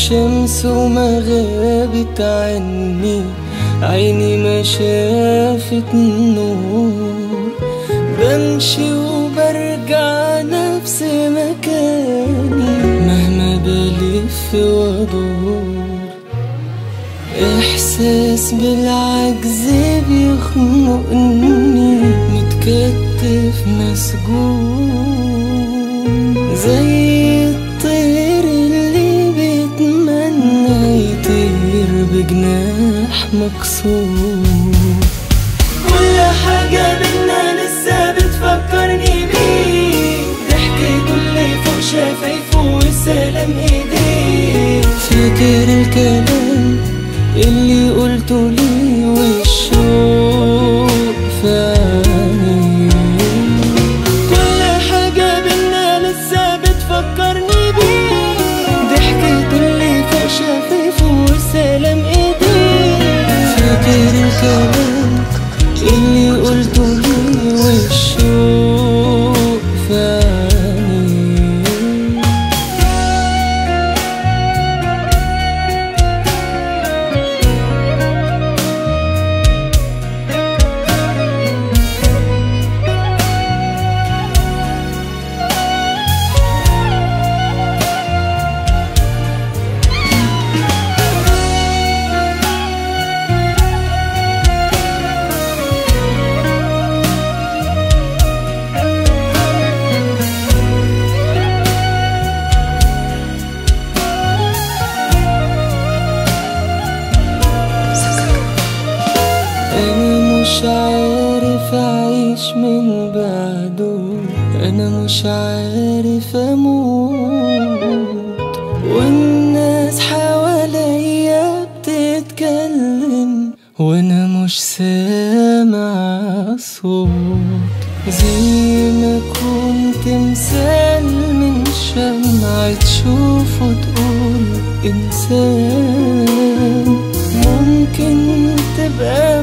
شمس وما غابت عني، عيني ما شافت النور. بمشي وبرجع نفس مكاني مهما بلف وادور. احساس بالعجز بيخنقني، متكتف مسجون زي الطير اللي بيتمنى يطير بجناح مكسور. كل حاجة بينا لسه بتفكرني بيه، ضحكته اللي فوق شفايفه والسلام ايديه. فاكر الكلام اللي قلته لي والشوق في عيني. كل حاجة بينا لسه بتفكرني بيه، ضحكته اللي فوق شفايفه والسلام ايديه. فاكر الكلام اللي قلته لي والشوق في عيني. مش عارف أعيش من بعده، أنا مش عارف أموت، والناس حواليا بتتكلم وأنا مش سامع صوت. زي ما كنت مثال من شمعة تشوف وتقول إنسان، ممكن تبقى